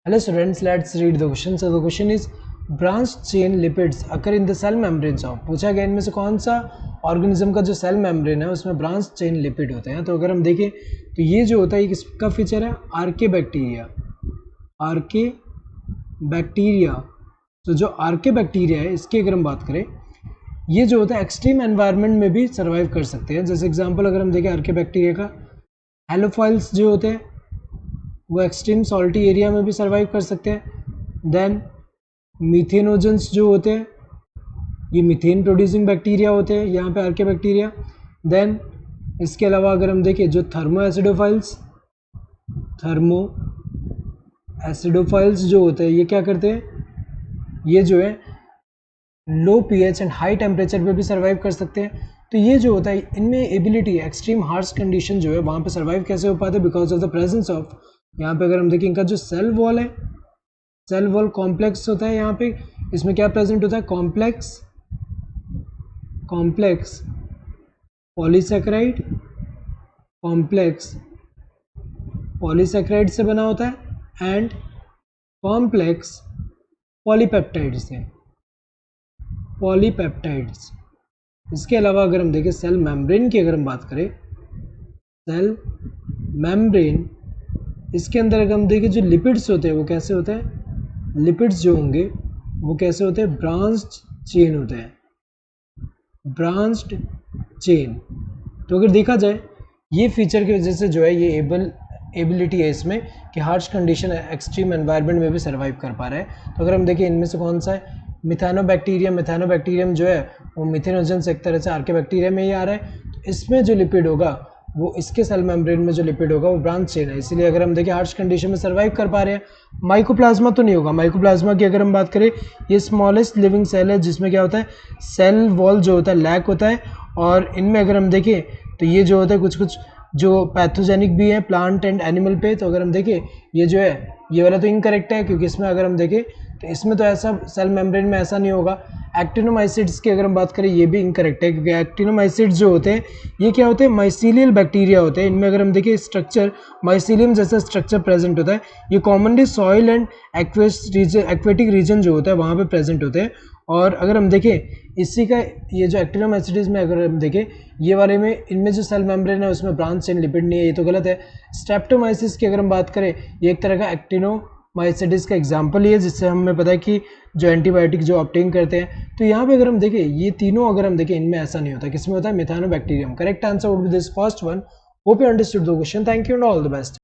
Hello students, let's read the question. So the question is branched chain lipids occur in the cell membranes of, पूछा गया इनमें से कौन सा organism का जो सेल मेम्ब्रेन है उसमें ब्रांच चेन लिपिड होते हैं। तो अगर हम देखें तो ये जो होता है ये किसका फीचर है, आर्के बैक्टीरिया। आर्के बैक्टीरिया, तो जो आर्के बैक्टीरिया है इसकी अगर हम बात करें, ये जो होता है एक्सट्रीम एनवायरनमेंट में भी सर्वाइव कर सकते हैं। जैसे एग्जांपल अगर हम देखें आर्के बैक्टीरिया का, हेलोफाइल्स जो होते हैं वो एक्सट्रीम सॉल्टी एरिया में भी सर्वाइव कर सकते हैं। देन मीथेनोजेंस जो होते हैं ये मीथेन प्रोड्यूसिंग बैक्टीरिया होते हैं यहाँ पे आर्के बैक्टीरिया। देन इसके अलावा अगर हम देखें जो थर्मो एसिडोफाइल्स जो होते हैं ये क्या करते हैं, ये जो है लो पीएच एंड हाई टेम्परेचर पे भी सर्वाइव कर सकते हैं। तो ये जो होता है इनमें एबिलिटी एक्सट्रीम हार्श कंडीशन जो है वहाँ पे सर्वाइव कैसे हो पाते हैं, because of the presence of, यहाँ पे अगर हम देखें इनका जो सेल वॉल है, सेल वॉल कॉम्प्लेक्स होता है। यहाँ पे इसमें क्या प्रेजेंट होता है, कॉम्प्लेक्स पॉलीसेकेराइड से बना होता है एंड कॉम्प्लेक्स पॉलीपेप्टाइड्स। इसके अलावा अगर हम देखें सेल मेम्ब्रेन की अगर हम बात करें, सेल मेम्ब्रेन इसके अंदर अगर हम देखें जो लिपिड्स होते हैं वो कैसे होते हैं, लिपिड्स जो होंगे वो कैसे होते हैं, ब्रांच्ड चेन होते हैं, ब्रांच्ड चेन। तो अगर देखा जाए ये फीचर की वजह से जो है ये एबिलिटी है इसमें कि हार्श कंडीशन एक्सट्रीम एनवायरनमेंट में भी सर्वाइव कर पा रहा है। तो अगर हम देखें इनमें से कौन सा है, मिथानोबैक्टीरियम जो है वो मिथेनोजेंस एक तरह से आर्के बैक्टीरिया में ही आ रहा है। तो इसमें जो लिपिड होगा वो इसके सेल मेम्ब्रेन में जो लिपिड होगा वो ब्रांच चेन है, इसीलिए अगर हम देखें हार्श कंडीशन में सर्वाइव कर पा रहे हैं। माइकोप्लाज्मा तो नहीं होगा। माइकोप्लाज्मा की अगर हम बात करें ये स्मॉलेस्ट लिविंग सेल है जिसमें क्या होता है, सेल वॉल जो होता है लैक होता है। और इनमें अगर हम देखें तो ये जो होता है कुछ जो पैथोजेनिक भी है प्लांट एंड एनिमल पे। तो अगर हम देखें ये जो है ये वाला तो इनकरेक्ट है, क्योंकि इसमें अगर हम देखें तो इसमें तो ऐसा सेल मेम्ब्रेन में ऐसा नहीं होगा। एक्टिनोमाइसिड्स की अगर हम बात करें ये भी इनकरेक्ट है, क्योंकि एक्टिनोमाइसिड्स जो होते हैं ये क्या होते हैं, माइसीलियल बैक्टीरिया होते हैं। इनमें अगर हम देखें स्ट्रक्चर माइसीलियम जैसा स्ट्रक्चर प्रेजेंट होता है। ये commonly soil and aquatic region जो होता है वहाँ पे प्रेजेंट होते हैं। और अगर हम देखें इसी का ये जो एक्टिनोमाइसिड्स में अगर हम देखें ये वाले में इनमें जो सेल मेम्ब्रेन है उसमें ब्रांच चेन लिपिड नहीं है, ये तो गलत है। स्ट्रेप्टोमाइसिस की अगर हम बात करें ये एक तरह का एक्टिनोमाइसिड्स का एग्जांपल ही है, जिससे हमें पता है कि जो एंटीबायोटिक जो ऑब्टेन करते हैं। तो यहाँ पे अगर हम देखें ये तीनों अगर हम देखें इनमें ऐसा नहीं होता, किसमें होता है, methanobacterium. Correct answer would be this first one. Hope you understood the question. Thank you and all the best.